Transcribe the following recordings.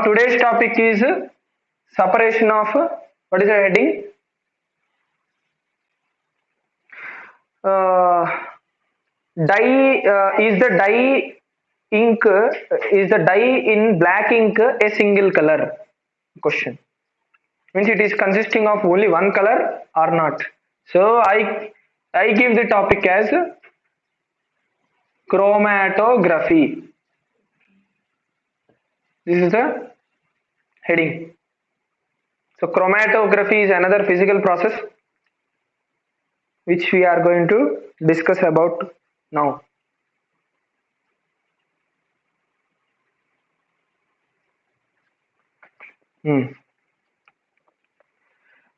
today's topic is separation of what is the heading? Uh, dye is the dye ink is the dye in black ink a single color? Question means it is consisting of only one color or not. So I give the topic as chromatography. This is the heading. So chromatography is another physical process which we are going to discuss about now.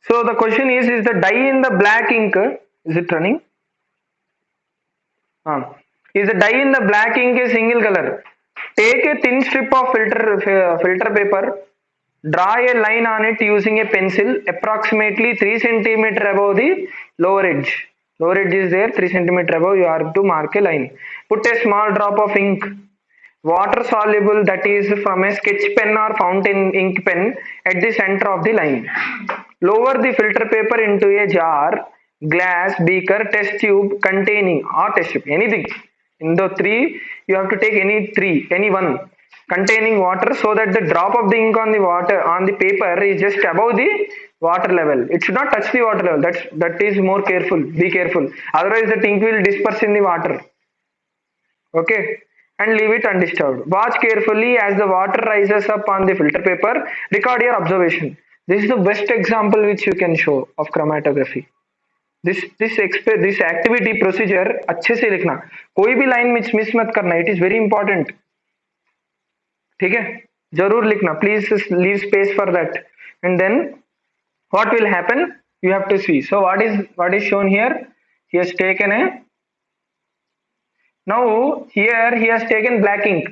So the question is the dye in the black ink, is it running? Is the dye in the black ink a single color? Take a thin strip of filter paper, draw a line on it using a pencil approximately 3 centimeter above the lower edge. Lower edge is there, 3 centimeter above, you have to mark a line. Put a small drop of ink, water soluble, that is from a sketch pen or fountain ink pen, at the center of the line. Lower the filter paper into a jar, glass, beaker, test tube containing, or test tube, anything. In the three, you have to take any one containing water, so that the drop of the ink on the water on the paper is just above the water level. It should not touch the water level. That is more careful. Be careful. Otherwise, the ink will disperse in the water. Okay, and leave it undisturbed. Watch carefully as the water rises up on the filter paper. Record your observation. This is the best example which you can show of chromatography. This activity procedure अच्छे से लिखना, कोई भी line miss मत करना, it is very important. ठीक है, जरूर लिखना, please leave space for that. And then what will happen, you have to see. So what is shown here, he has taken a, now here he has taken black ink,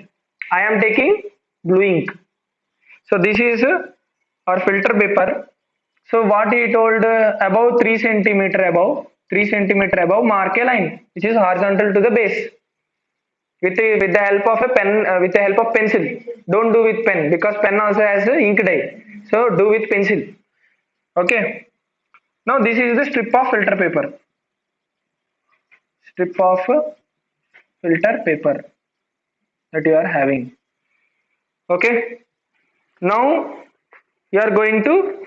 I am taking blue ink. So this is our filter paper. So what he told, above 3 centimeter above, mark a line which is horizontal to the base with the help of a pen, with the help of pencil. Don't do with pen because pen also has a ink dye. So do with pencil. Okay. Now this is the strip of filter paper. Strip of filter paper that you are having. Okay. Now you are going to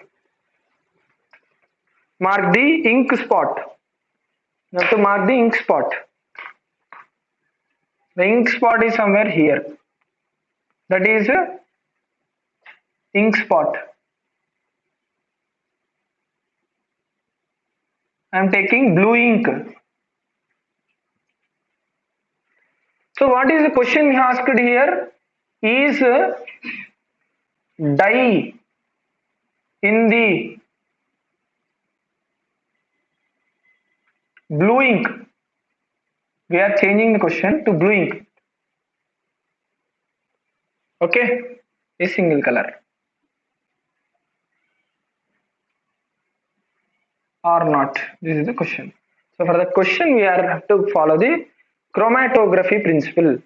mark the ink spot. You have to mark the ink spot. The ink spot is somewhere here. That is ink spot. I am taking blue ink. So what is the question asked here? Is dye in the blue ink, we are changing the question to blue ink, okay, a single color or not? This is the question. So for the question we have to follow the chromatography principle.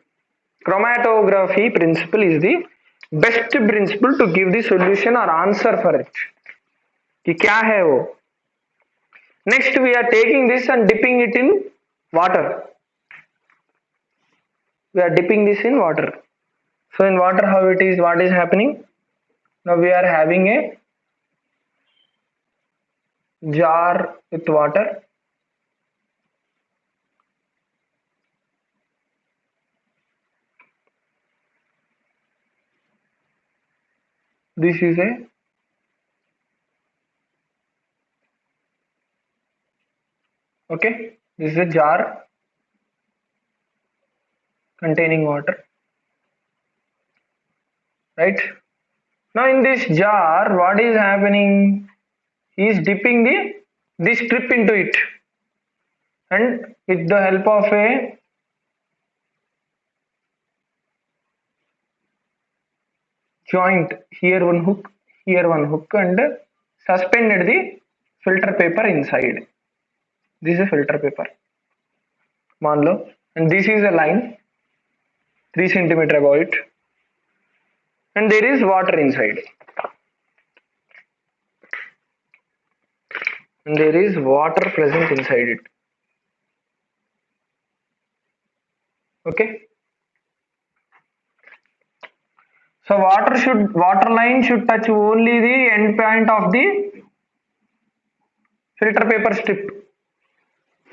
Chromatography principle is the best principle to give the solution or answer for it. कि क्या है वो. Next we are taking this and dipping it in water. We are dipping this in water. So in water, how it is, what is happening? Now we are having a jar with water. This is a okay, this is a jar containing water, right? Now in this jar, what is happening? He is dipping this strip into it, and with the help of a joint, here one hook, and suspended the filter paper inside. This is a filter paper, मान लो, and this is a line 3 centimeter above it. and there is water inside, and there is water present inside it. Okay, so water line should touch only the end point of the filter paper strip,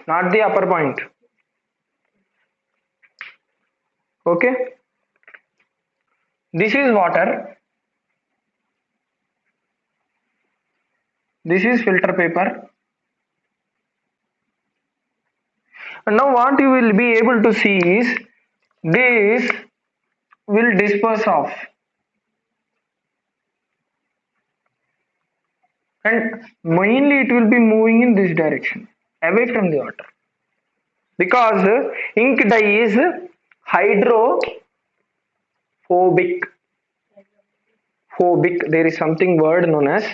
not the upper point. Okay, this is water, this is filter paper, and now what you will be able to see is this will disperse off, and mainly it will be moving in this direction away from the water, because ink dye is hydrophobic. There is something word known as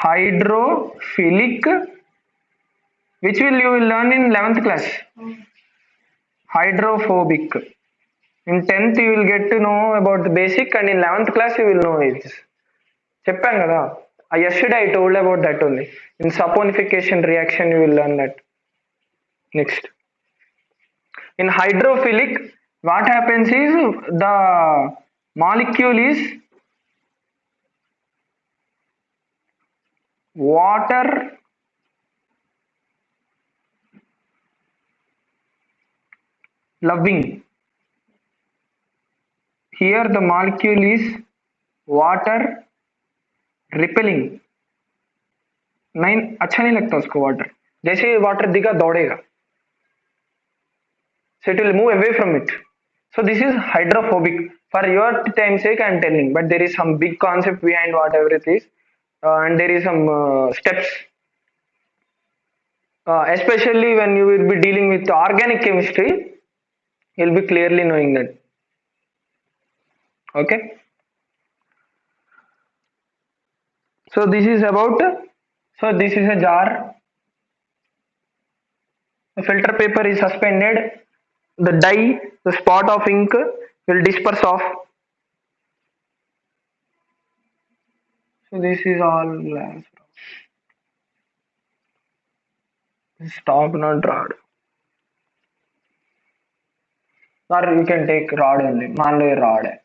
hydrophilic, which you will learn in 11th class. Hydrophobic. In 10th you will get to know about the basic, and in 11th class you will know it. చెప్పాను కదా, yesterday I told about that only. In saponification reaction you will learn that. Next, in hydrophilic, what happens is the molecule is water loving. Here the molecule is water repelling. नहीं, अच्छा नहीं लगता उसको water, जैसे water दिखा दौड़ेगा, so it will move away from it. So this is hydrophobic. For your time sake I am telling, but there is some big concept behind whatever it is, and there is some steps, especially when you will be dealing with organic chemistry, you will be clearly knowing that. Okay, so this is about, so this is a jar, the filter paper is suspended, the dye, the spot of ink will disperse off. So this is all glass. Stop, not rod, or you can take rod only. मान लो ये rod है,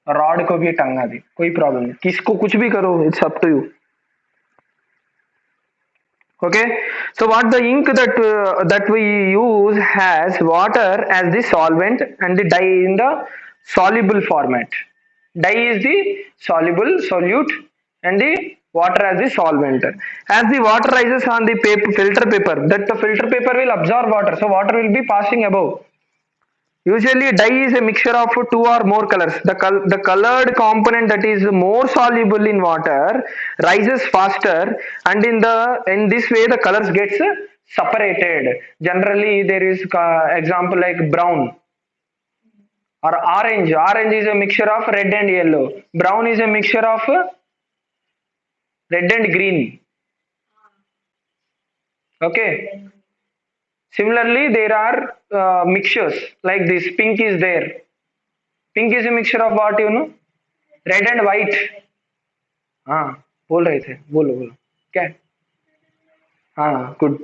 rod को भी टंगा दी, कोई problem नहीं, किसको कुछ भी करो, it's up to you. Okay, so what the ink that we use has water as the solvent and the dye in the soluble format. Dye is the soluble solute and the water as the solvent. As the water rises on the filter paper, that the filter paper will absorb water, so water will be passing above. Usually dye is a mixture of two or more colors. The colored component that is more soluble in water rises faster, and in this way the colors gets separated. Generally there is example like brown or orange. Orange is a mixture of red and yellow. Brown is a mixture of red and green. Okay, similarly there are mixtures like this. Pink is there. Pink is a mixture of what, you know? Red and white. हाँ बोल रहे थे, बोलो क्या? हाँ, good.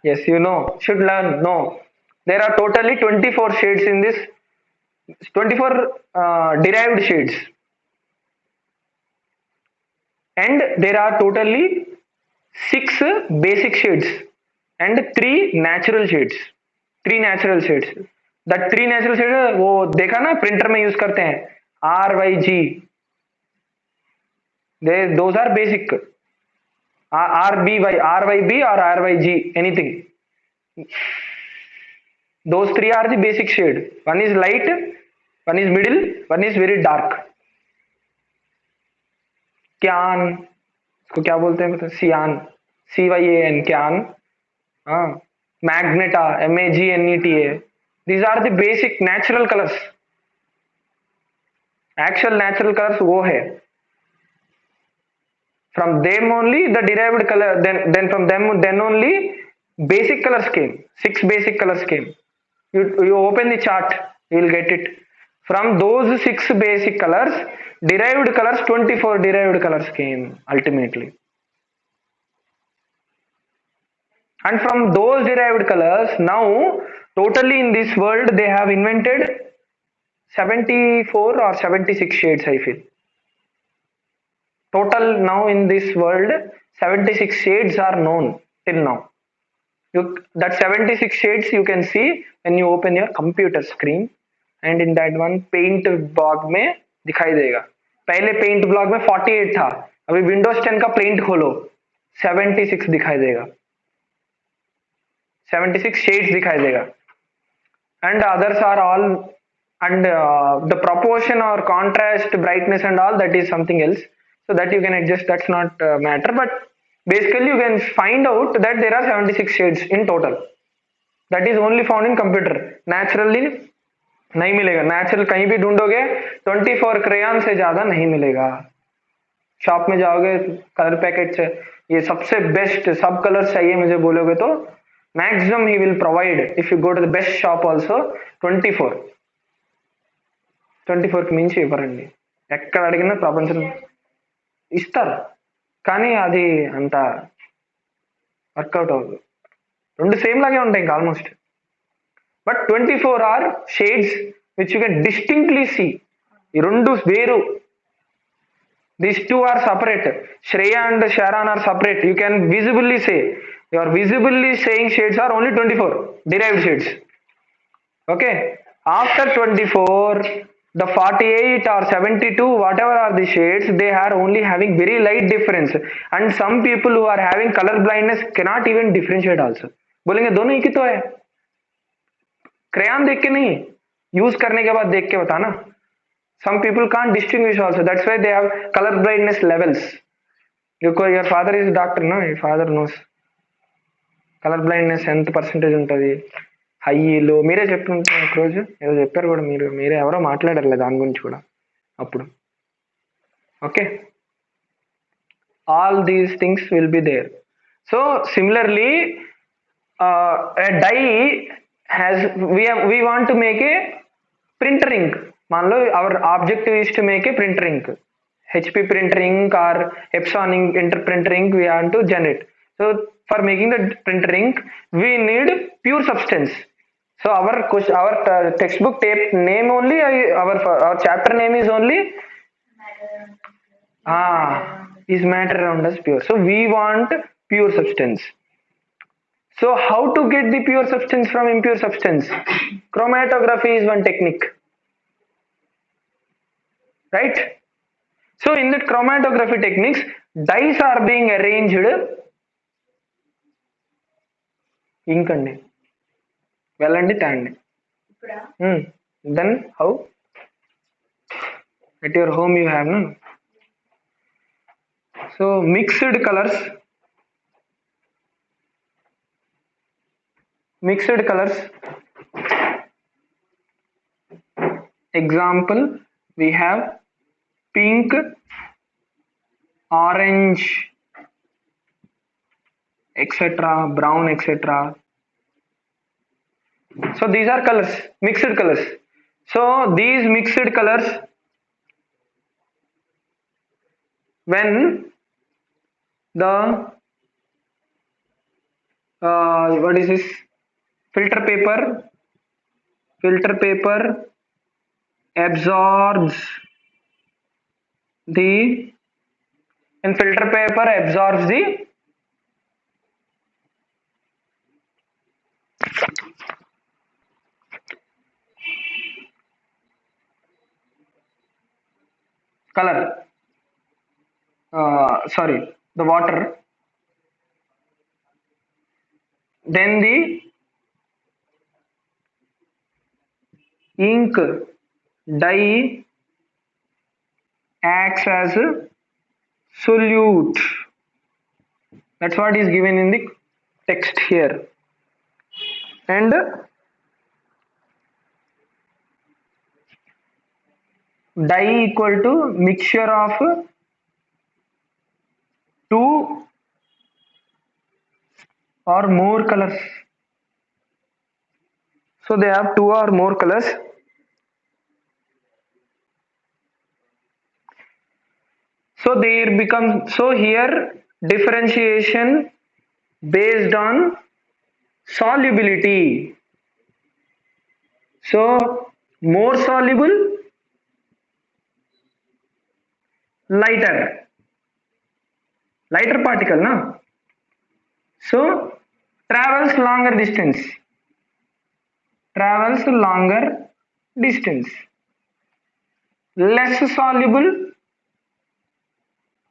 Yes, you know, should learn. No, there are totally 24 shades in this, 24 derived shades, and there are totally 6 basic shades and 3 natural shades. 3 natural shades. That 3 natural shades वो देखा ना, प्रिंटर में यूज करते हैं, RYG. Those are basic. RYB or RYG, anything. Those 3 are the basic shade. One is light, one is middle, one is very dark. क्यान, इसको क्या बोलते हैं, मतलब सियान, CYAN, क्यान. हाँ, magenta, MAGNETA. These are the basic natural colors. Actual natural colors वो है. From them only the derived color, then from them then only basic colors came. 6 basic colors came. You open the chart, you will get it. From those 6 basic colors, derived colors, 24 derived colors came ultimately. And from those derived colors, now totally in this world they have invented 74 or 76 shades, I feel. Total now in this world, 76 shades are known till now. That 76 shades you can see when you open your computer screen, and in that one paint blog में दिखाई देगा. पहले paint blog में 48 था, अभी Windows 10 का paint खोलो 76 दिखाई देगा, 76 shades दिखाई देगा. And others are all, and the proportion or contrast, brightness and all, that is something else, so that you can adjust, that's not matter. But basically you can find out that there are 76 shades in total. That is only found in computer. Naturally नहीं मिलेगा. Natural कहीं भी ढूंढोगे 24 crayon से ज्यादा नहीं मिलेगा. Shop में जाओगे कलर पैकेट से ये सबसे बेस्ट सब कलर्स चाहिए मुझे बोलोगे तो maximum he will provide. If you go to the best shop also 24కి మించి ఇవ్వరండి. ఎక్కడ అడిగినా ప్రపంచం ఇస్తారు కానీ అది అంత వర్కౌట్ అవ్వదు. రెండు సేమ్ లాగే ఉంటాయి ఇంకా almost. But 24 are shades which you can distinctly see. ఈ రెండు వేరు. These two are separate. Shreya and Sharan are separate. You can visibly say. You are visibly saying shades are only 24 derived shades. Okay. After 24, the 48 or 72, whatever are the shades, they are only having very light difference. And some people who are having color blindness cannot even differentiate also. बोलेंगे दोनों ही की तो है. Crayon देख के नहीं, use करने के बाद देख के बताना. Some people can't distinguish also. That's why they have color blindness levels. Your father is a doctor, no? Your father knows. Colour blindness ఎంత పర్సెంటేజ్ ఉంటుంది, హై లో మీరే చెప్తుంటారు. ఒక రోజు ఏదో చెప్పారు కూడా, మీరే ఎవరో మాట్లాడారు దాని గురించి కూడా అప్పుడు. Okay, all these things will be there. So similarly a dye has, we want to make a printer ink. मान लो our objective is to make a printer ink, HP printer ink or Epson ink, printer ink we want to generate. So for making the printer ink we need pure substance. So our textbook tape name only, our chapter name is only is matter around us pure. So we want pure substance. So how to get the pure substance from impure substance? Chromatography is one technique, right? So in that chromatography techniques, dyes are being arranged. Ink andi velandi tandi. Then how? At your home you have, no? So mixed colors, example we have pink, orange, etc., brown, etc. So these are colors, mixed colors. So these mixed colors, when the what is this, filter paper absorbs the, and filter paper absorbs the color, the water, then the ink dye acts as a solute. That's what is given in the text here. And dye equal to mixture of two or more colors. So they have two or more colors. So there becomes, so here differentiation based on solubility. So more soluble, lighter, lighter particle, na? So travels longer distance, travels longer distance. Less soluble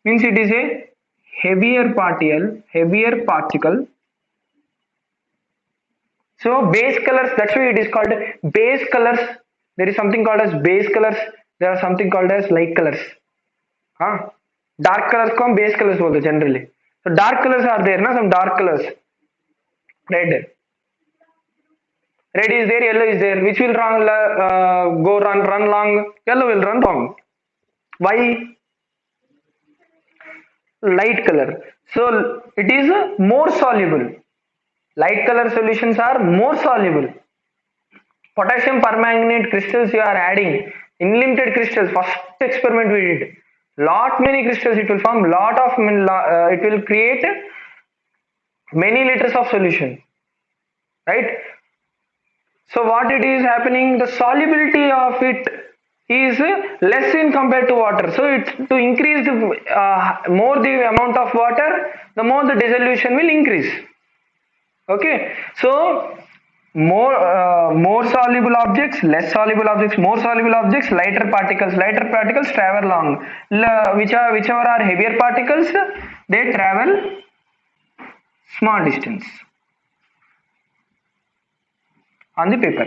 means it is a heavier particle. So base colors, that's why it is called base colors. There is something called as base colors. There are something called as light colors. Huh? Dark colors को हम base colors बोलते हैं generally. So dark colors are there, ना? Some dark colors. Red. Red is there, yellow is there. Which will run long? Yellow will run long. Why? Light color. So it is more soluble. Light color solutions are more soluble. Potassium permanganate crystals you are adding, unlimited crystals. First experiment we did. Lot many crystals it will form. It will create many liters of solution. Right? So what it is happening? The solubility of it is less in compared to water. So it's to increase the more the amount of water, the more the dissolution will increase. Okay, so more soluble objects, less soluble objects, more soluble objects, lighter particles. Lighter particles travel long. Whichever are heavier particles, they travel small distance on the paper.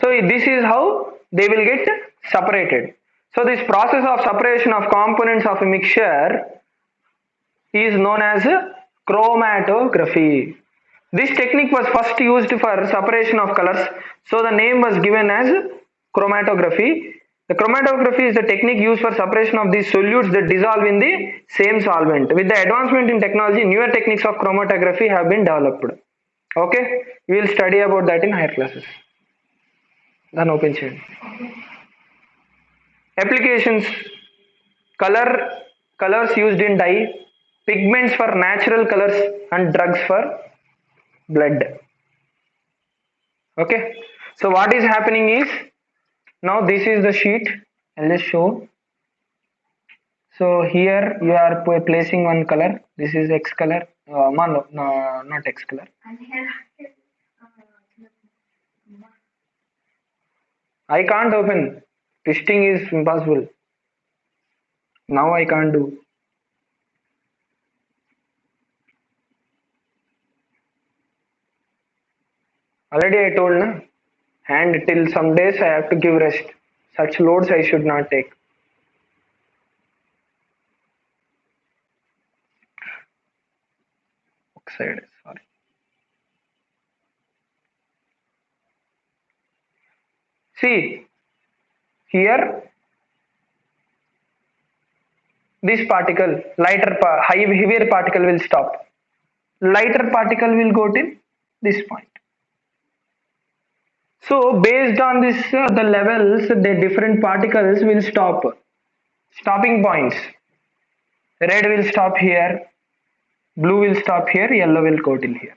So this is how they will get separated. So this process of separation of components of a mixture is known as chromatography. This technique was first used for separation of colors, so the name was given as chromatography. The chromatography is the technique used for separation of these solutes that dissolve in the same solvent. With the advancement in technology, newer techniques of chromatography have been developed. Okay, we will study about that in higher classes. Then open chain. Applications: colors used in dye, pigments for natural colors, and drugs for blood. Okay, so what is happening is, now this is the sheet. I'll just show. So here you are placing one color. This is X color. No, not X color. I can't open. Twisting is impossible. Now I can't do. Already I told, na? And till some days I have to give rest. Such loads I should not take. Oxide, sorry. See, here this particle, heavier particle will stop. Lighter particle will go till this point. So based on this, the levels, the different particles will stop. Stopping points. Red will stop here, blue will stop here, yellow will go till here.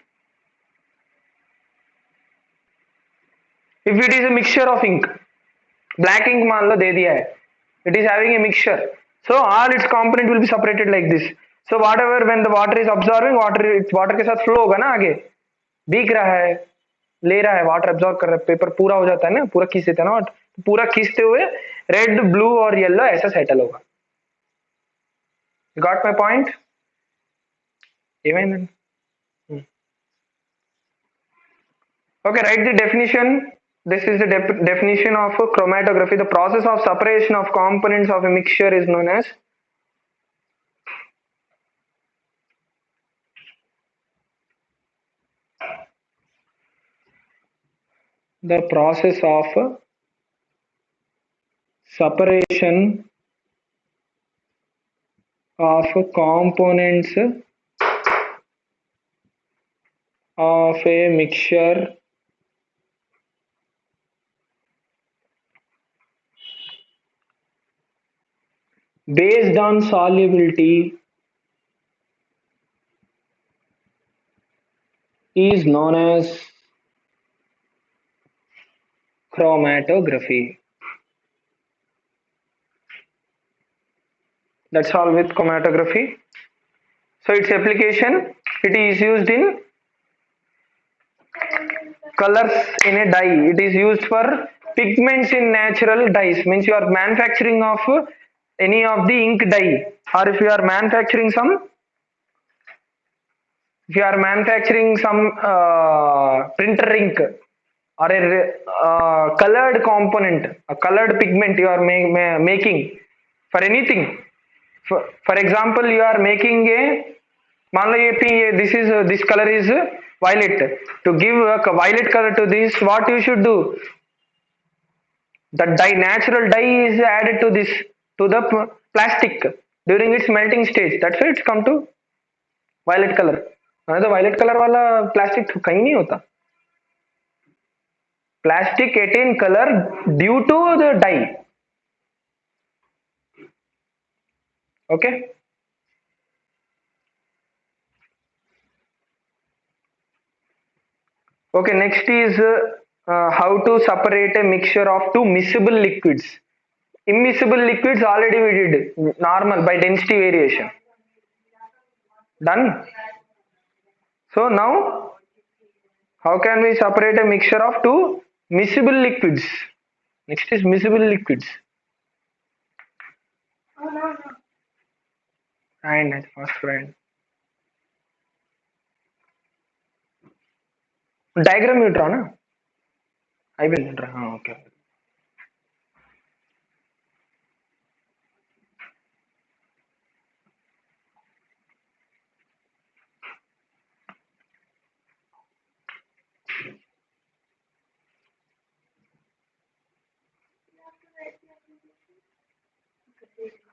If it is a mixture of ink, black ink मान लो दे दिया है, it is having a mixture, so all its component will be separated like this. So whatever, when the water is absorbing, water के साथ flow होगा ना आगे, भीग रहा है, ले रहा है, वाटर एब्जॉर्ब कर रहा है, पेपर पूरा हो जाता है ना, पूरा खींच देता है ना, पूरा खींचते हुए रेड, ब्लू और येलो ऐसा सेटल होगा. You got my point? Even okay, write the definition. This is the definition of chromatography. The process of separation of components of a mixture is known as the process of separation of components of a mixture based on solubility is known as chromatography. That's all with chromatography. So its application, it is used in colors in a dye. It is used for pigments in natural dyes. Means you are manufacturing of any of the ink dye, or if you are manufacturing some, printer ink, or a colored component, a colored pigment you are making for anything. For example, you are making a, मान लो ये this is this color is violet. To give a violet color to this, what you should do? The dye, natural dye is added to this, to the plastic during its melting stage. That's why it's come to violet color. तो violet color वाला plastic कहीं नहीं होता. Plastic attain color due to the dye. Okay. Okay, next is how to separate a mixture of two miscible liquids. Immiscible liquids already we did, normal by density variation. Done. So now, how can we separate a mixture of two miscible liquids? Next is miscible liquids. And first friend. Diagram you draw, na? I will draw. Okay.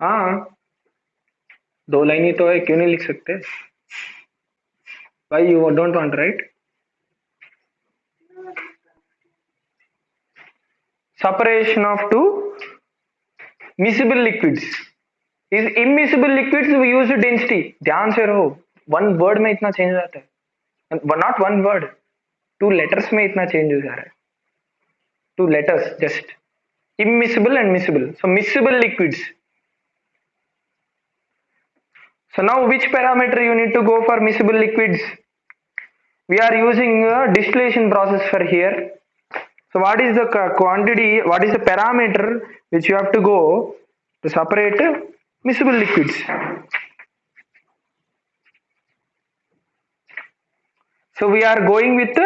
हाँ, दो line ही तो है, क्यों नहीं लिख सकते? Why you don't want, right? Separation of two miscible liquids. Is immiscible liquids we use density. ध्यान से रहो, one word में इतना change आता है. Not one word, two letters में इतना change हो जा रहा है. Two letters just. Immiscible and miscible. So miscible liquids. So now which parameter you need to go for miscible liquids? We are using a distillation process for here. So what is the quantity, what is the parameter which you have to go to separate miscible liquids? So we are going with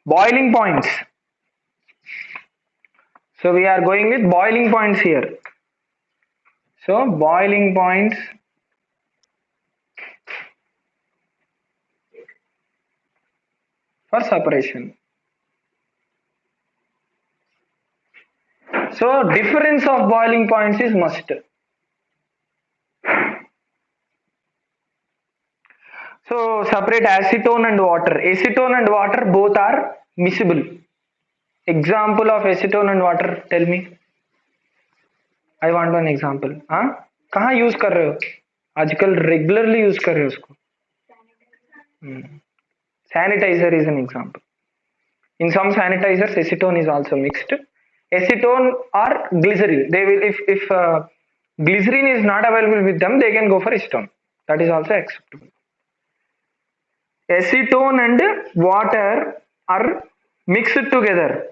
boiling points. So we are going with boiling points here. So boiling points for separation. So difference of boiling points is must. So separate acetone and water. Acetone and water both are miscible. Example of acetone and water, tell me. I want one example. हाँ कहाँ use कर रहे हो? आजकल regularly use कर रहे हो उसको. Sanitizer is an example. In some sanitizers, acetone is also mixed. Acetone or glycerin. They will, if glycerin is not available with them, they can go for acetone. That is also acceptable. Acetone and water are mixed together.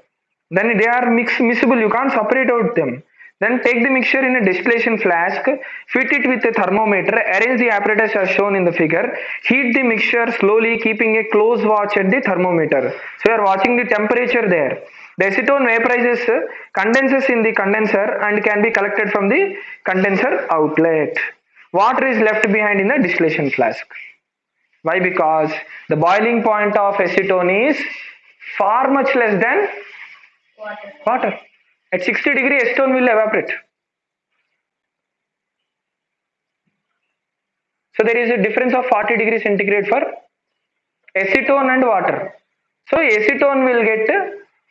Then they are miscible. You can't separate out them. Then take the mixture in a distillation flask, fit it with a thermometer, arrange the apparatus as shown in the figure, heat the mixture slowly, keeping a close watch at the thermometer. So you are watching the temperature there. The acetone vaporizes, condenses in the condenser and can be collected from the condenser outlet. Water is left behind in the distillation flask. Why? Because the boiling point of acetone is far much less than water. At 60 degrees, acetone will evaporate. So there is a difference of 40 degrees centigrade for acetone and water. So acetone will get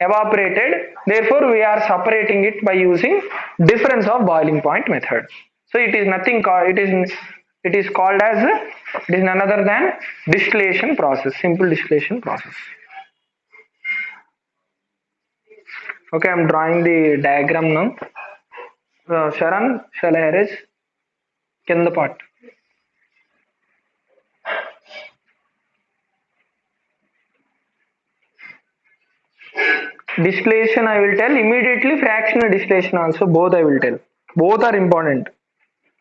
evaporated. Therefore, we are separating it by using difference of boiling point method. So it is nothing called, it is called as it is none other than distillation process, simple distillation process. Okay, I'm drawing the diagram now. Sharan, shall I erase? Can the part? Distillation I will tell immediately, fractional distillation also, both I will tell. Both are important.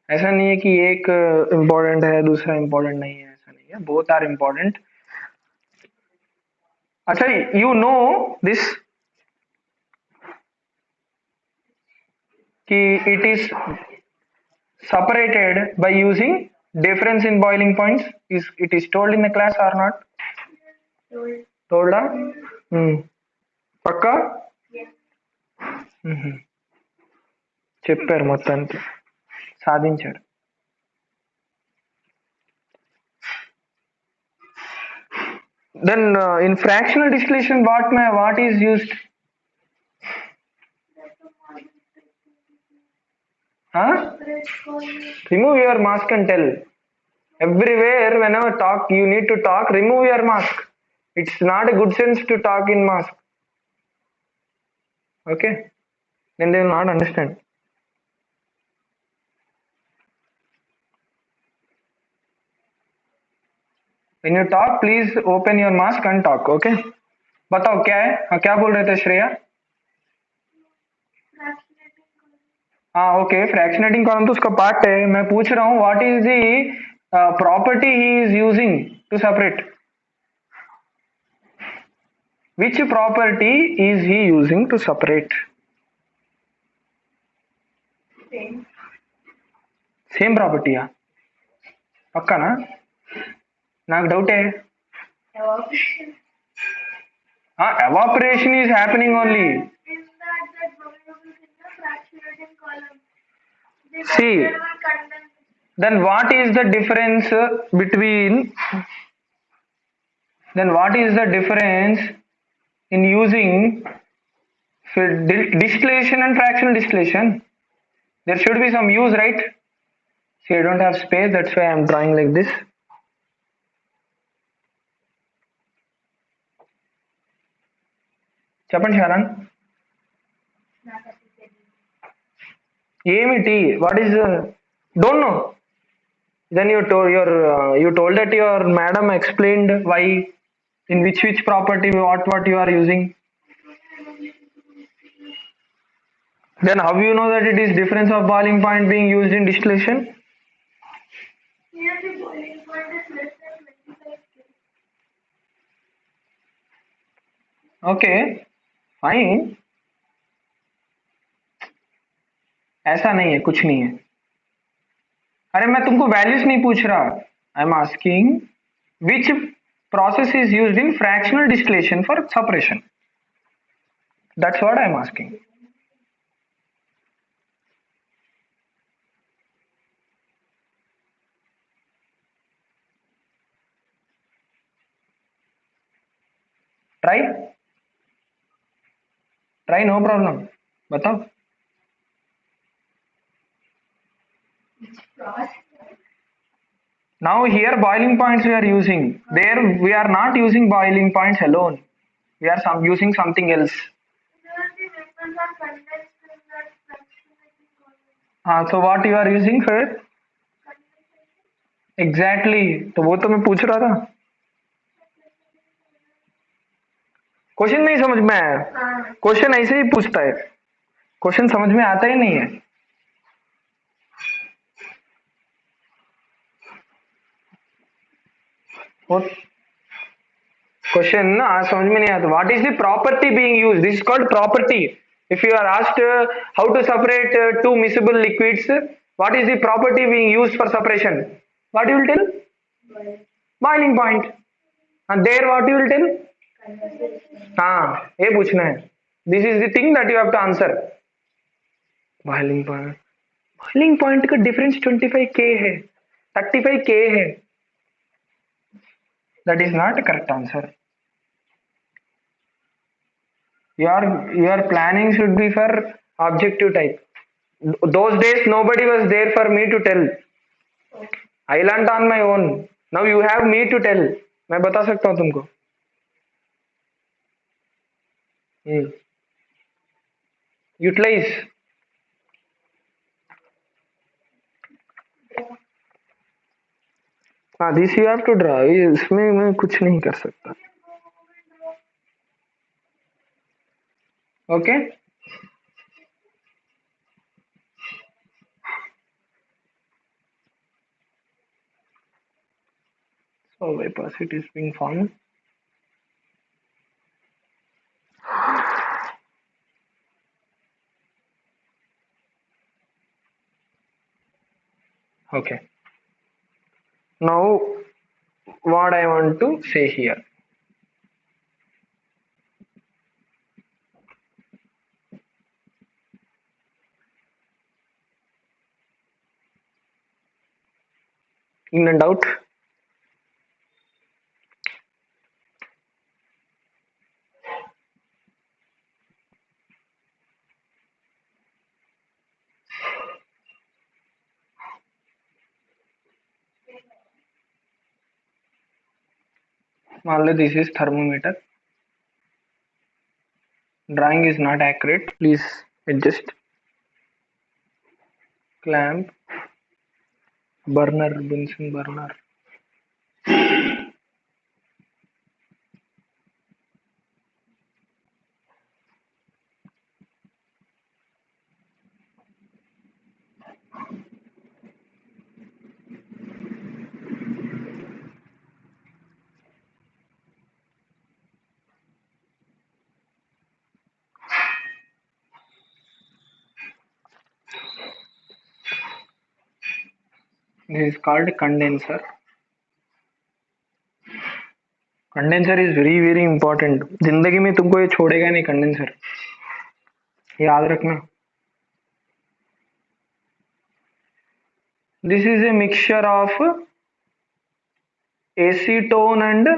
ऐसा नहीं है कि एक important है दूसरा important नहीं है, ऐसा नहीं है, बोथ आर इम्पोर्टेंट. अच्छा, यू नो दिस कि it is separated by using difference in boiling points. Is it is told in the class or not? Told? పక్కా చెప్పారు మొత్తానికి, సాధించారు. Then in fractional distillation what is used? Huh? Remove your mask and tell. Everywhere whenever talk you need to talk, remove your mask. It's not a good sense to talk in mask. Okay, then they will not understand. When you talk, please open your mask and talk. Okay, बताओ क्या है, हाँ क्या बोल रहे थे श्रेया? हाँ okay, fractionating column तो उसका पार्ट है. मैं पूछ रहा हूँ what is the property he is using to separate. Which property is he using to separate? Same property या पक्का ना? నాకు డౌటే. हाँ, evaporation is happening only. See, then what is the difference between? Then what is the difference in using distillation and fractional distillation? There should be some use, right? See, I don't have space, that's why I am drawing like this. చెప్పండి శరణ్. ఏమిటి? What is don't know? Then you told that your madam explained why, in which property what you are using. Then how you know that it is difference of boiling point being used in distillation? Here the boiling point is less than 25 K. Okay, fine. ऐसा नहीं है, कुछ नहीं है. अरे मैं तुमको values नहीं पूछ रहा. I am asking which process is used in fractional distillation for separation. That's what I am asking. Try no problem. बताओ. Now here boiling points we are using. There we are not using boiling points alone. We are using something else. So what you are using for? Exactly. तो वो तो मैं पूछ रहा था. Question नहीं समझ में आया. क्वेश्चन ऐसे ही पूछता है, क्वेश्चन समझ में आता ही नहीं है. क्वेश्चन ना समझ में नहीं आता. What is the property being used? This is called property. If you are asked how to separate two miscible liquids, what is the property being used for separation? What you will tell? Boiling point. And there what you will tell? हाँ, ये पूछना है. This is the thing that you have to answer. Boiling point. Boiling point का difference 25 K है, 35 K है. That is not a correct answer. Your planning should be for objective type. those days nobody was there for me to tell. I learned on my own. Now you have me to tell. मैं बता सकता हूँ तुमको. Utilize. हाँ, this you have to draw. इसमें मैं कुछ नहीं कर सकता. Okay. So opacity is being formed. Okay. Now what I want to say here. In and out. मान लो this is thermometer. Drawing is not accurate. Please adjust. Clamp. Burner, Bunsen burner. This is called condenser. Condenser is very very important. जिंदगी में तुमको ये छोड़ेगा नहीं condenser, याद रखना. This is a mixture of acetone and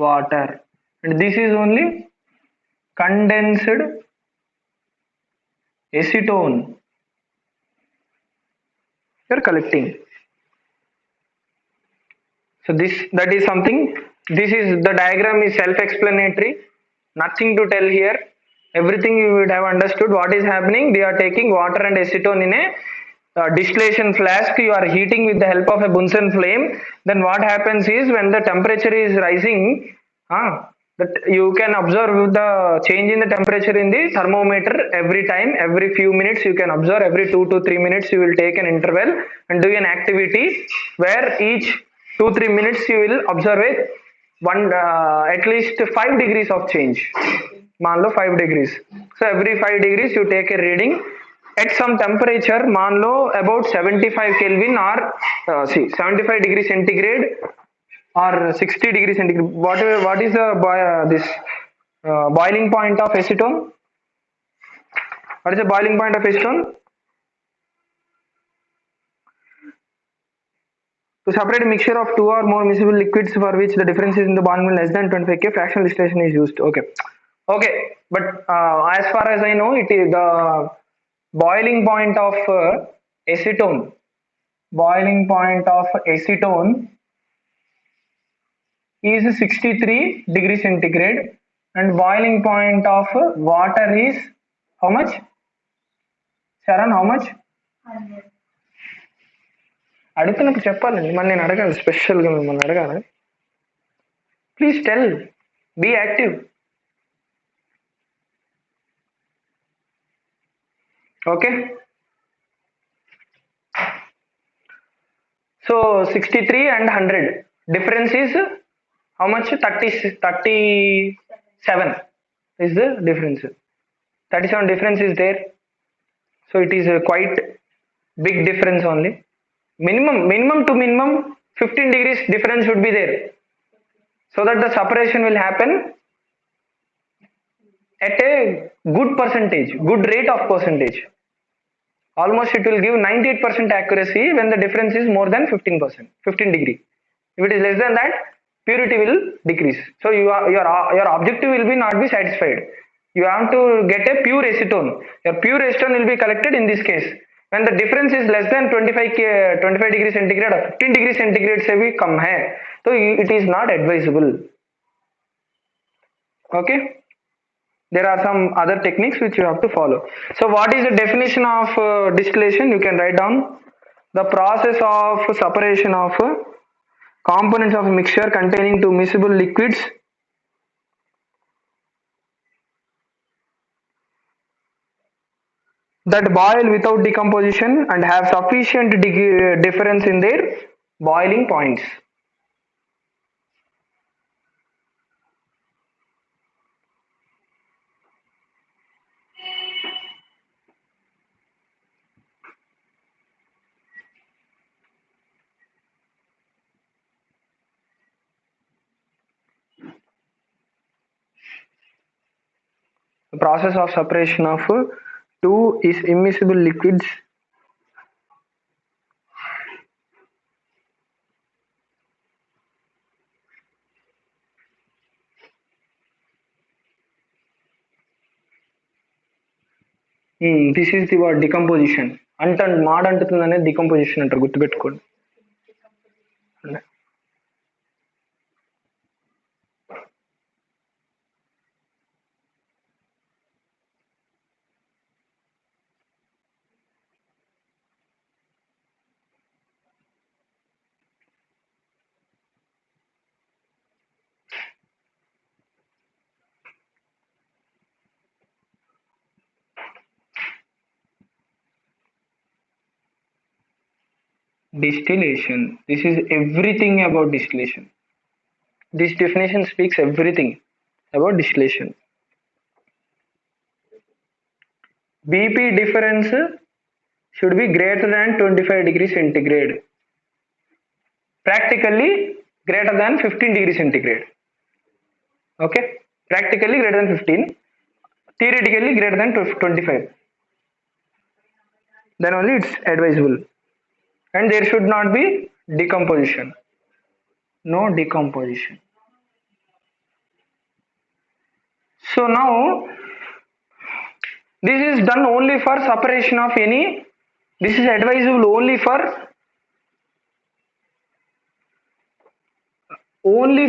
water and this is only condensed acetone you're collecting. So that is something. This is the diagram is self-explanatory. Nothing to tell here. Everything you would have understood. What is happening? They are taking water and acetone in a distillation flask. You are heating with the help of a Bunsen flame. Then what happens is when the temperature is rising, that you can observe the change in the temperature in the thermometer every time. Every few minutes you can observe. Every 2 to 3 minutes you will take an interval and do an activity where each 2-3 minutes you will observe at least 5 degrees of change. मान लो 5 degrees. So every 5 degrees you take a reading at some temperature. मान लो about 75 Kelvin or 75 degrees centigrade or 60 degrees centigrade. What is the boiling point of acetone? What is the boiling point of acetone? To separate a mixture of 2 or more miscible liquids for which the difference is in the boiling point less than 25 K, fractional distillation is used. Okay, but as far as I know, it is the boiling point of acetone. Boiling point of acetone is 63 degrees centigrade and boiling point of water is how much? Sharon, how much? 100. అడుగుతున్నప్పుడు చెప్పాలండి, మరి నేను అడగాలి, స్పెషల్గా మిమ్మల్ని అడగాలి. Please tell, be active. Okay, so 63 and 100 difference is how much? 37 is the difference. 37 difference is there. So it is a quite big difference only. Minimum to minimum 15 degrees difference should be there, so that the separation will happen at a good percentage, good rate of percentage. Almost it will give 98% accuracy when the difference is more than 15%, 15 degree. If it is less than that, purity will decrease. So your objective will be not be satisfied. You have to get a pure acetone. Your pure acetone will be collected in this case when the difference is less than 25 degree centigrade or 15 degree centigrade से भी कम है, तो it is not advisable. Okay, there are some other techniques which you have to follow. So what is the definition of distillation? You can write down: the process of separation of components of a mixture containing two miscible liquids that boil without decomposition and have sufficient difference in their boiling points. The process of separation of two is immiscible liquids this is the word decomposition. అంటండి మాడ అంటుతుంది అనేది decomposition అంటారు, గుర్తుపెట్టుకోండి. Distillation. This is everything about distillation. This definition speaks everything about distillation. BP difference should be greater than 25 degrees centigrade. Practically greater than 15 degrees centigrade. Okay, practically greater than 15, theoretically greater than 25. Then only it's advisable. And there should not be decomposition. No decomposition. So now this is done only for separation of any. This is advisable only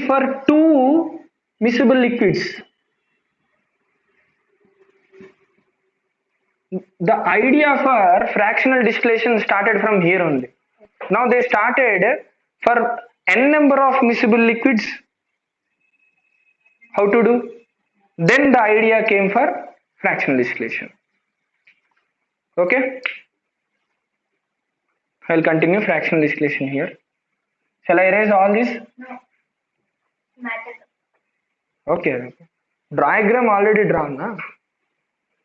for two miscible liquids. The idea for fractional distillation started from here only. Now they started for n number of miscible liquids. How to do? Then the idea came for fractional distillation. Okay, I'll continue fractional distillation here. Shall I erase all this? No. Matches. Okay. Diagram already drawn, na?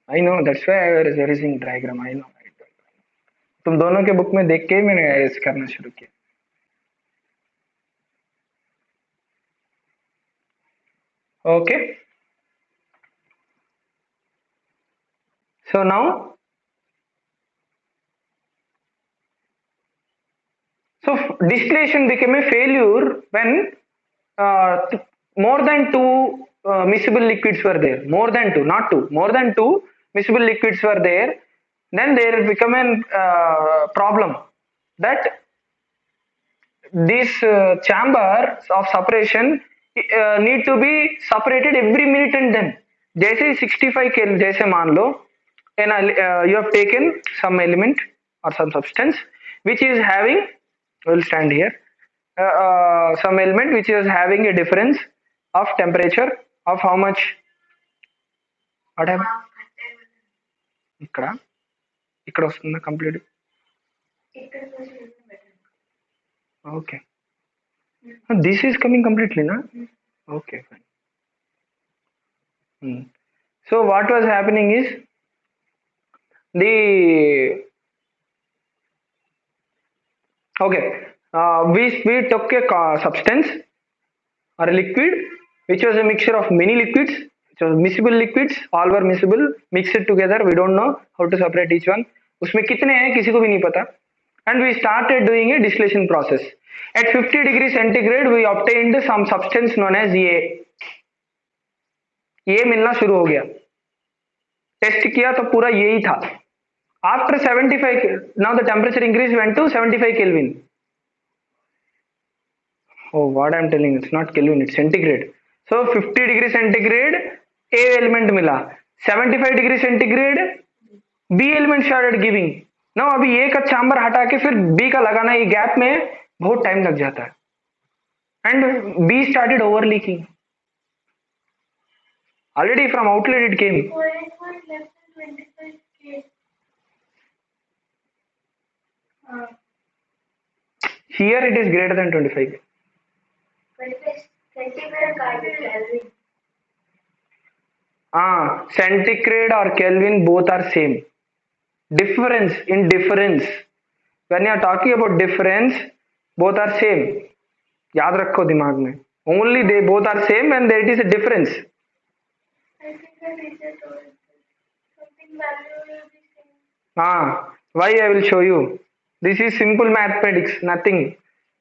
I know, that's why I was erasing diagram. I know. तुम दोनों के book में देख के मैंने arrays करना शुरू किया. Okay. So now, so distillation became a failure when more than two miscible liquids were there. More than two, not two. More than two miscible liquids were there. Then there become a problem that these chambers of separation need to be separated every minute and then. जैसे 65 Kelvin, जैसे मान लो you have taken some element or some substance which is having, we'll stand here, some element which is having a difference of temperature of how much? What happened? ఇక్కడ వస్తుందా complete? Okay, this is coming completely, na? Okay, fine. So what was happening is we took a substance or a liquid which was a mixture of many liquids. So miscible liquids, all were miscible, mixed it together. We don't know how to separate each one. उसमें कितने हैं किसी को भी नहीं पता. And we started doing a distillation process. At 50 degrees centigrade, we obtained some substance known as A. मिलना शुरू हो गया. टेस्ट किया तो पूरा यही था. After 75, now the temperature increase went to 75 Kelvin. Oh, what I'm telling, it's not Kelvin, it's centigrade. So 50 degree centigrade A element मिला, 75 degree centigrade B element started giving. Now अभी A का chamber हटा के फिर B का लगाना, ये gap में बहुत टाइम लग जाता है. And B started over leaking. Already from outlet it came. Boiling point less than 25 K. Here it is greater than 25. 25 centigrade Kelvin. Centigrade or Kelvin both are same. Difference in difference. When you are talking about difference, both are same. याद रखो दिमाग में. Only they both are same and there is a difference. I think the teacher told us something value will be same. Why I will show you. This is simple mathematics, nothing.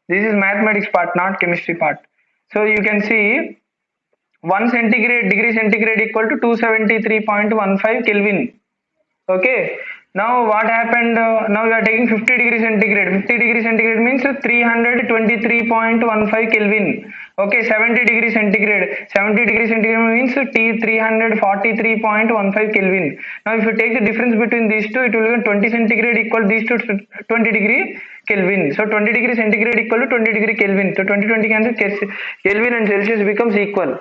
This is mathematics part, not chemistry part. So you can see 1 degree centigrade equal to 273.15 Kelvin. Okay. Now what happened? Now we are taking 50 degree centigrade. 50 degree centigrade means 323.15 Kelvin. Okay, 70 degree centigrade. 70 degree centigrade means T 343.15 Kelvin. Now if you take the difference between these two, it will be 20 centigrade equal these two 20 degree Kelvin. So 20 degree centigrade equal to 20 degree Kelvin. So 20 cancel, Kelvin and Celsius becomes equal.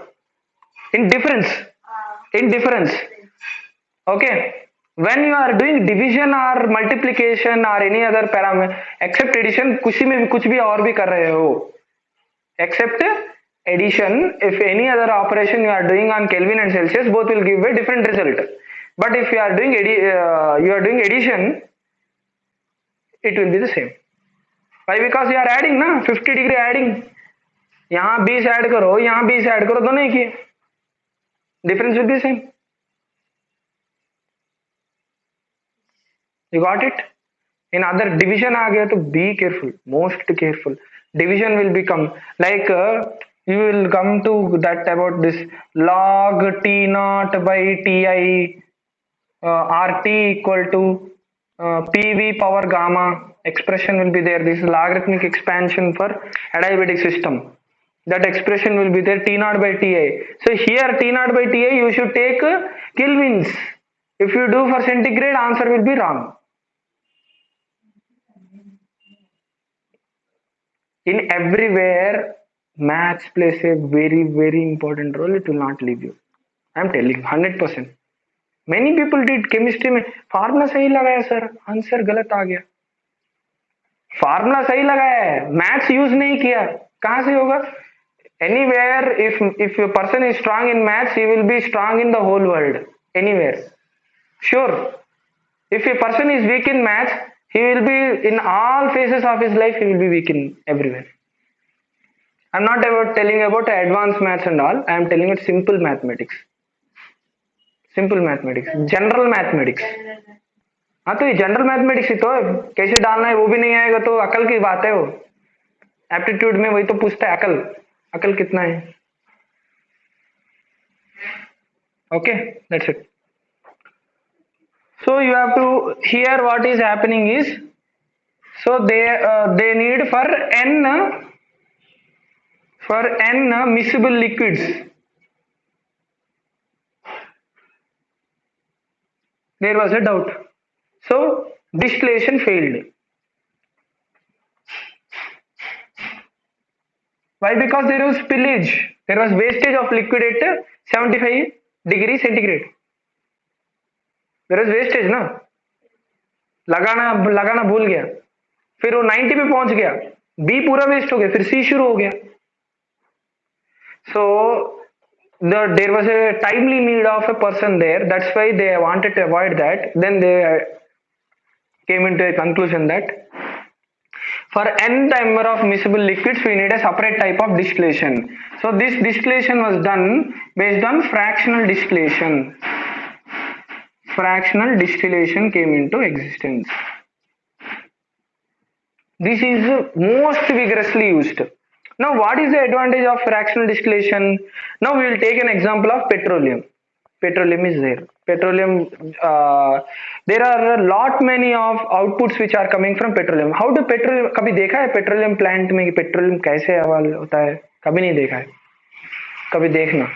In difference. Okay. When you are doing division or multiplication or any other parameter, except addition, कुछ में भी कुछ भी और भी कर रहे हो, except addition, if any other operation you are doing on Kelvin and Celsius, both will give a different result. But if you are doing addition, it will be the same. Why? Because you are adding ना, 50 degree adding. यहाँ 20 add करो, यहाँ 20 add करो, दोनों एक ही. Difference will be same. You got it? In other division आ गया तो be careful, most careful. Division will become like you will come to that about this log T naught by Ti RT equal to PV power gamma expression will be there. This is logarithmic expansion for adiabatic system. That expression will be there, T naught by Ti. So here T naught by Ti you should take Kelvins. If you do for centigrade, answer will be wrong. In everywhere, maths plays a very, very important role. It will not leave you. I am telling 100%. Many people did chemistry में formula सही लगाया sir, answer गलत आ गया. Formula सही लगाया है, maths use नहीं किया, कहाँ से होगा? Anywhere, if a person is strong in maths, he will be strong in the whole world. Anywhere, sure. If a person is weak in maths, he will be in all phases of his life. He will be weak in everywhere. I'm not telling about advanced maths and all. I am telling about simple mathematics. Simple mathematics, general mathematics. हाँ तो ये general mathematics ही तो है, कैसे डालना है वो भी नहीं आएगा तो अकल की बात है वो. एप्टीट्यूड में वही तो पूछता है, अकल कितना है. Okay, that's it. So you have to, here what is happening is, so they need for n miscible liquids, there was a doubt. So distillation failed. Why? Because there was spillage, there was wastage of liquid at 75 degree centigrade. There was wastage ना, लगाना भूल गया, फिर वो 90 पे पहुंच गया, B पूरा वेस्ट हो गया, फिर C शुरू हो गया. So there was a timely need of a person there, that's why they wanted to avoid that. Then they came into a conclusion that for n number of miscible liquids we need a separate type of distillation. So this distillation was done based on fractional distillation. Fractional distillation came into existence. This is most vigorously used. Now what is the advantage of fractional distillation? Now we will take an example of petroleum. petroleum is there. Petroleum, there are a lot many of outputs which are coming from petroleum. How do petroleum, कभी देखा है petroleum plant में कि petroleum कैसे अवल होता है? कभी नहीं देखा है. कभी देखना.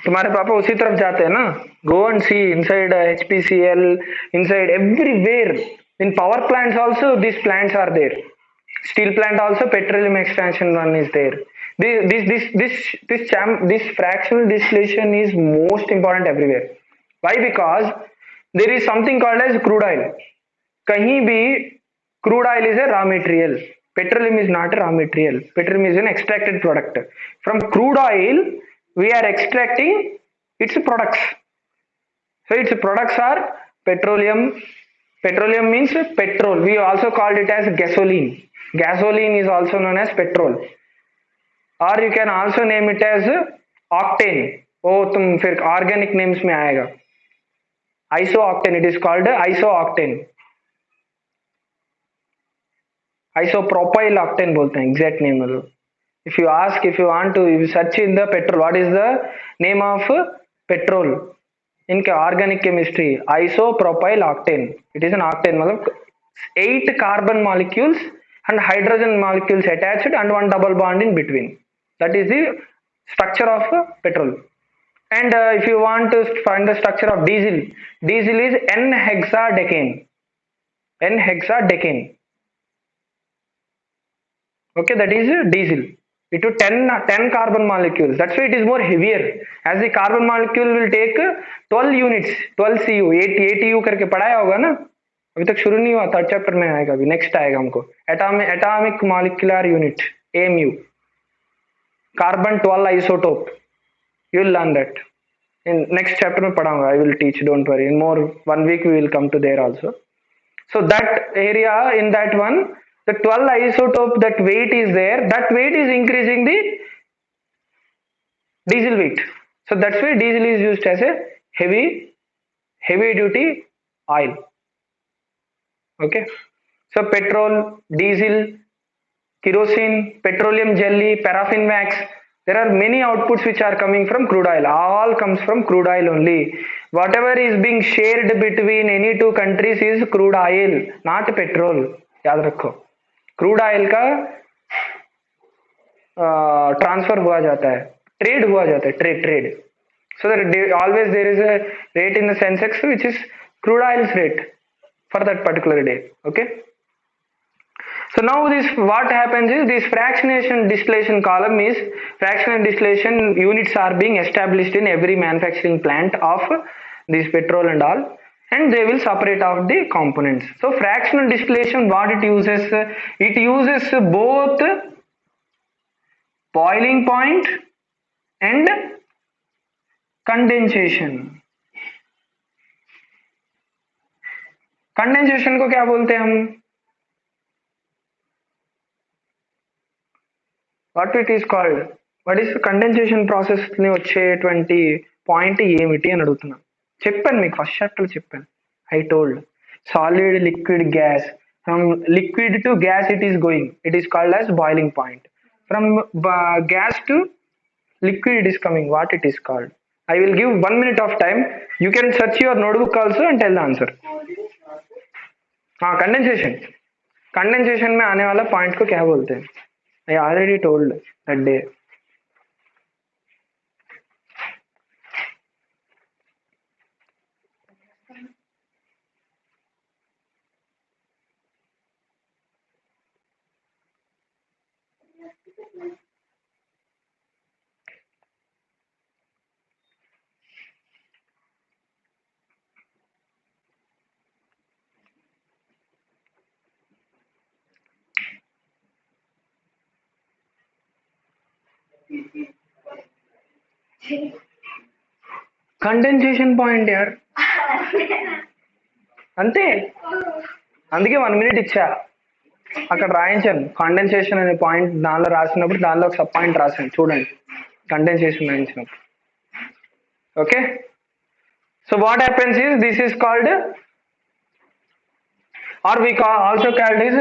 तुम्हारे पापा उसी तरफ जाते हैं ना. Go and see inside HPCL, inside everywhere. In power plants also these plants are there. Steel plant also petroleum extraction one is there. This fractional distillation is most important everywhere. Why? Because there is something called as crude oil. कहीं भी crude oil is a raw material. Petroleum is not a raw material. Petroleum is an extracted product. From crude oil, we are extracting its products. So its products are petroleum. Petroleum means petrol. We also called it as gasoline. Gasoline is also known as petrol. और you can also name it as octane. वो तुम फिर organic names में आएगा. Iso octane, it is called iso octane. Isopropyl octane बोलते हैं exact name. मतलब if you ask, if you want to, if you search in the petrol, what is the name of petrol in organic chemistry? Isopropyl octane. It is an octane. मतलब 8 carbon molecules and hydrogen molecules attached and one double bond in between. That is the structure of petrol. And if you want to find the structure of diesel, diesel is N-hexadecane. N-hexadecane. Okay, that is diesel. It to 10 carbon molecules. That's why it is more heavier. As the carbon molecule will take 12 units, 12 cu, 8 ATU करके पढ़ाया होगा ना. अभी तक शुरू नहीं हुआ, third chapter में आएगा. अभी नेक्स्ट आएगा हमको atomic molecular unit AMU. Carbon 12 isotope. You will learn that in next chapter में पढ़ाऊंगा. I will teach, don't worry. In more 1 week we will come to there also. So that area, in that one, the 12 isotope, that weight is there. That weight is increasing the diesel weight. So that's why diesel is used as a heavy duty oil. Okay. So petrol, diesel, kerosene, petroleum jelly, paraffin wax. There are many outputs which are coming from crude oil. All comes from crude oil only. Whatever is being shared between any two countries is crude oil, not petrol. याद रखो. Crude oil का transfer हुआ जाता है, trade हुआ जाता है, trade. So that always there is a rate in the Sensex which is crude oils rate for that particular day. Okay. So now this what happens is this fractionation distillation column is fractional distillation units are being established in every manufacturing plant of this petrol and all, and they will separate out the components. So fractional distillation, what it uses both boiling point and condensation. Condensation को क्या बोलते हैं हम? What it is called? What is the condensation process ని వచ్చేటువంటి point ఏమిటి అని అడుగుతున్నా. చెప్పాను మీకు ఫస్ట్ చాప్టర్ చెప్పాను. I told solid liquid gas, from liquid to gas it is going, it is called as boiling point. From gas to liquid it is coming, what it is called? I will give 1 minute of time. You can search your notebook also and tell the answer. हाँ, condensation में आने वाला point को क्या बोलते हैं? I already told that day. Condensation point యార్ అంతే. అందుకే 1 minute ఇచ్చా, అక్కడ రాయించాను కండెన్సేషన్ అనే పాయింట్. దానిలో రాసినప్పుడు దానిలో ఒక సబ్ పాయింట్ రాశాను చూడండి, కండెన్సేషన్ రాయించినప్పుడు. Okay. So what happens is this is called or we also called as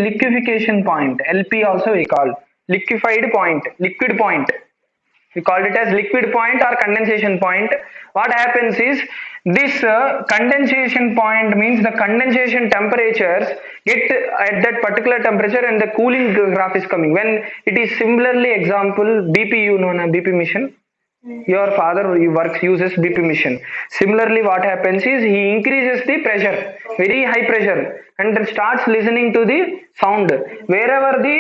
liquefaction point, LP also we call liquefied point, liquid point. We called it as liquid point or condensation point. What happens is this condensation point means the condensation temperatures get at that particular temperature and the cooling graph is coming. When it is similarly example BP, you know, na BP mission. Your father uses BP mission. Similarly, what happens is he increases the pressure, very high pressure, and then starts listening to the sound. Wherever the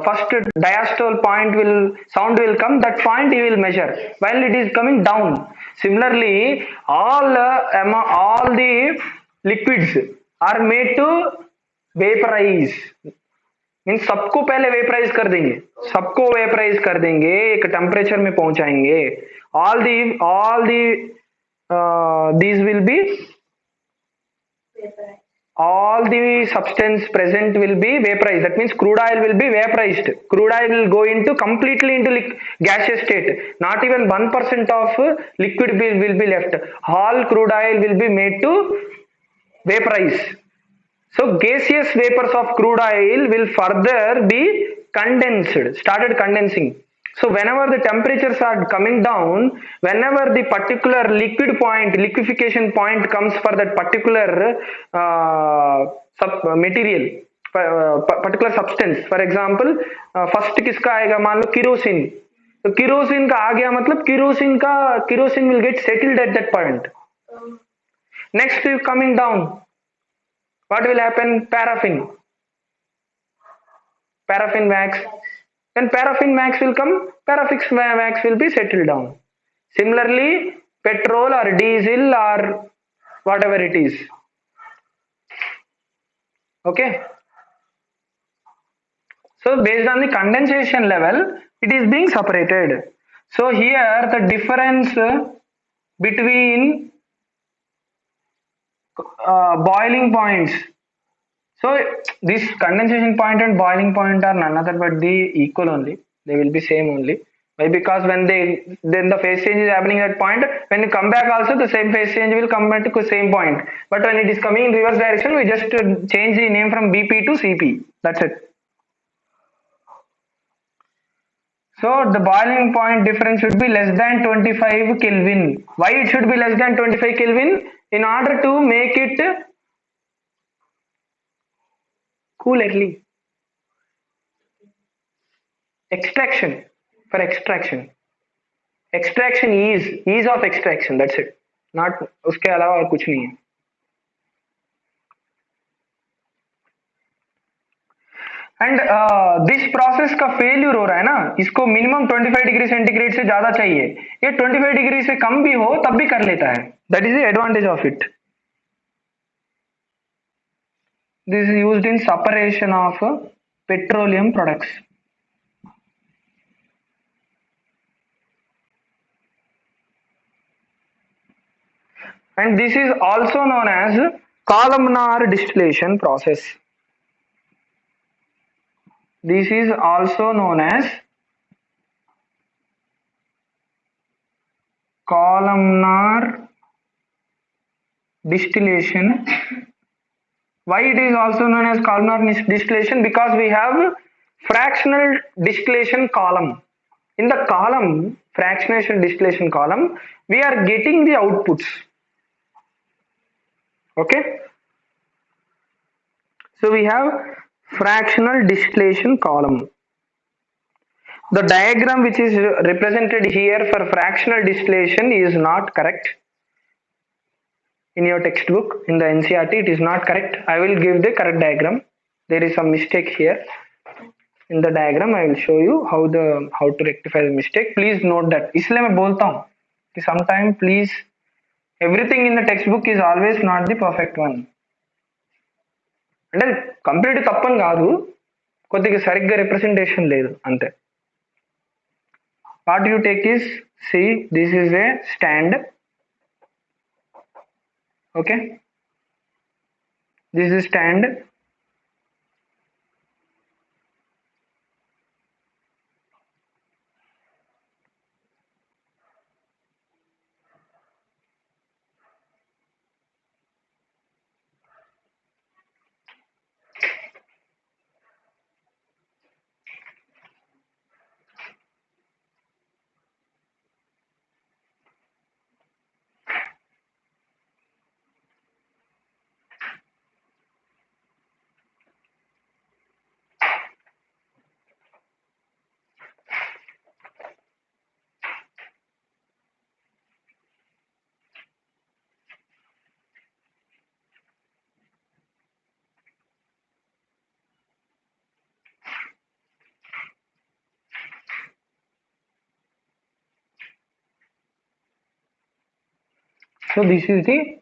first diastole point will sound will come, that point he will measure while it is coming down. Similarly, all the liquids are made to vaporize. Mean सबको पहले vaporise कर देंगे, सबको vaporise कर देंगे, एक temperature में पहुंचाएंगे. all the these will be Vaporized. all the substance present will be vaporized. That means crude oil will be vaporized. Crude oil will go into completely into gaseous state. Not even 1% of liquid will be left. All crude oil will be made to vaporize. So gaseous vapors of crude oil will further be condensed, started condensing. So whenever the temperatures are coming down, whenever the particular liquid point, liquefaction point comes for that particular material, particular substance. For example, first किसका आएगा, मान लो kerosene. तो kerosene का आ गया मतलब kerosene will get settled at that point. Next coming down, what will happen? Paraffin wax. When paraffin wax will come, paraffin wax will be settled down. Similarly, petrol or diesel or whatever it is. Okay. So based on the condensation level, it is being separated. So here the difference between boiling points. So this condensation point and boiling point are none other but the equal only. They will be same only. Why? Because when then the phase change is happening at point, when you come back also the same phase change will come back to the same point. But when it is coming in reverse direction, we just change the name from BP to CP. That's it. So the boiling point difference should be less than 25 Kelvin. Why it should be less than 25 Kelvin? In order to make it cool early. Extraction, for extraction ease of extraction, that's it. Not उसके अलावा और कुछ नहीं है. And this process का failure हो रहा है ना, इसको मिनिमम 25 डिग्री सेंटीग्रेड से ज्यादा चाहिए. ये 25 डिग्री से कम भी हो तब भी कर लेता है. That is the advantage of it. This is used in separation of petroleum products. And this is also known as columnar distillation process. This is also known as columnar distillation. Why it is also known as columnar distillation? Because we have fractional distillation column. In the column, fractional distillation column, we are getting the outputs. Okay, so we have fractional distillation column. The diagram which is represented here for fractional distillation is not correct. In your textbook, in the NCERT, it is not correct. I will give the correct diagram. There is some mistake here. In the diagram, I will show you how to rectify the mistake. Please note that. इसलिए मैं बोलता हूँ कि sometime please, everything in the textbook is always not the perfect one. అంటే complete తప్పని కాదు, కొద్దిగా సరిగ్గా రిప్రజెంటేషన్ లేదు అంతే. What you take is, see this is a stand. Okay, this is stand. So this is the,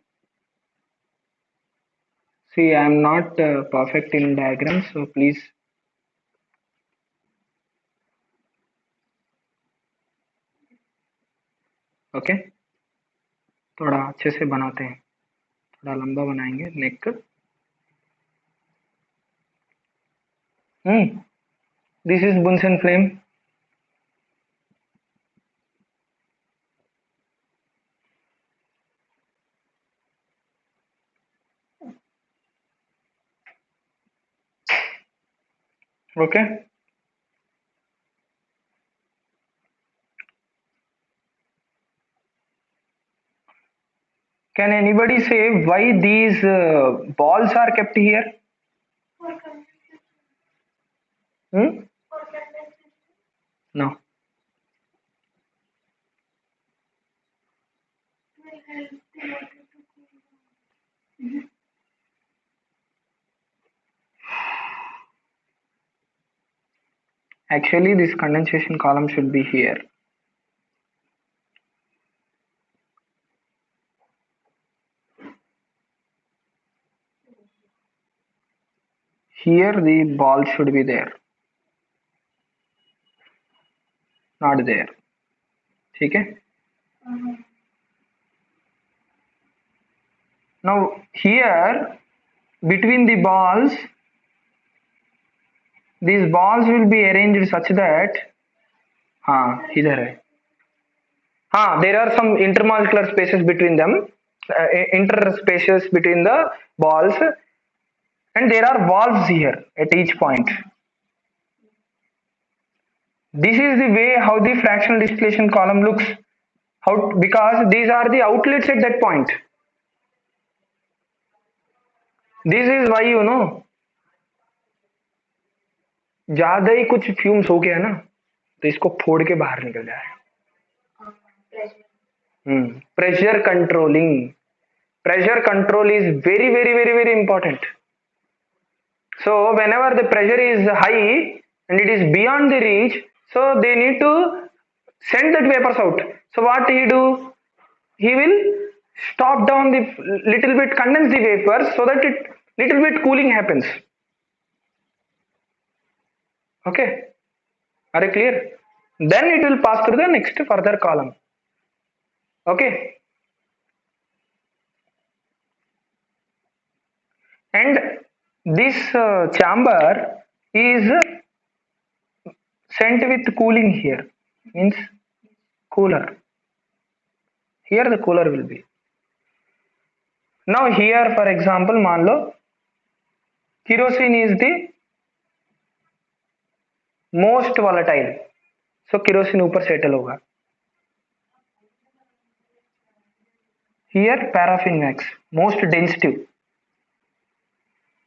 see, I am not perfect in diagrams, so please. Okay, थोड़ा अच्छे से बनाते हैं, थोड़ा लंबा बनाएंगे neck. This is Bunsen flame. Okay, can anybody say why these balls are kept here? For condensation. Hmm? For condensation. No. Will help the water to cool down. Actually, this condensation column should be here. Here the ball should be there, not there. ठीक है? Now here between the balls, these balls will be arranged such that, हाँ इधर है, हाँ, there are some intermolecular spaces between them, interspaces between the balls, and there are valves here at each point. This is the way how the fractional distillation column looks. How, because these are the outlets at that point. This is why, you know, ज्यादा ही कुछ fumes हो गया ना तो इसको फोड़ के बाहर निकल जाए। Pressure controlling, pressure control is very very very very important. So whenever the pressure is high and it is beyond the reach, so they need to send that vapors out. So what he do, he will stop down the little bit, condense the vapors so that it little bit cooling happens. Okay, are you clear? Then it will pass through the next further column. Okay, and this chamber is sent with cooling here, means cooler. Here the cooler will be. Now here for example मान लो kerosene is the most volatile, so kerosene ऊपर settle होगा. Here paraffin wax, most densitive.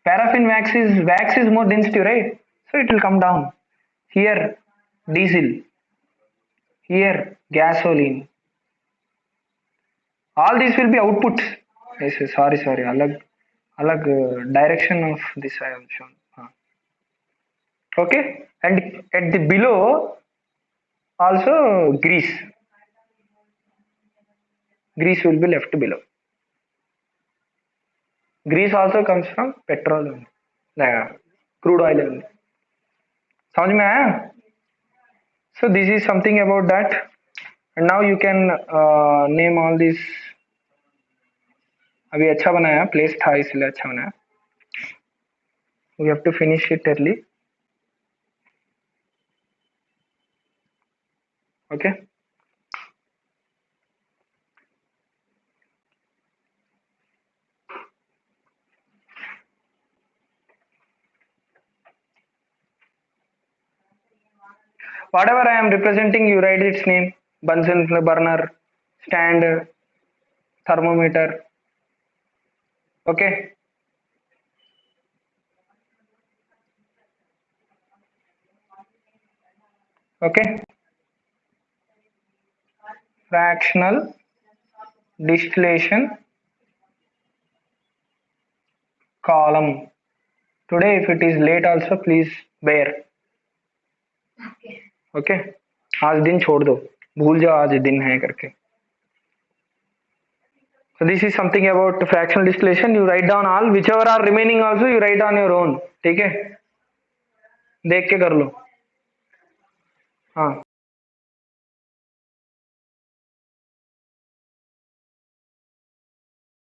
Paraffin wax is more densitive, right? So it will come down. Here diesel, here gasoline. All these will be outputs. Yes, sorry, अलग direction of this I have shown. Okay, and at the below also grease will be left below. Grease also comes from petrol only, crude oil only. समझ में आया? So this is something about that, and now you can name all these. अभी अच्छा बनाया, place था इसलिए अच्छा बनाया. We have to finish it early. Okay. Whatever I am representing, you write its name. Bunsen burner, stand, thermometer. Okay. Okay. Fractional distillation column. Today if it is late also please bear. Okay. आज दिन छोड़ दो, भूल जाओ आज दिन है करके. So this is something about fractional distillation. You write down all, whichever are remaining also you write on your own. ठीक है, देख के कर लो. हाँ.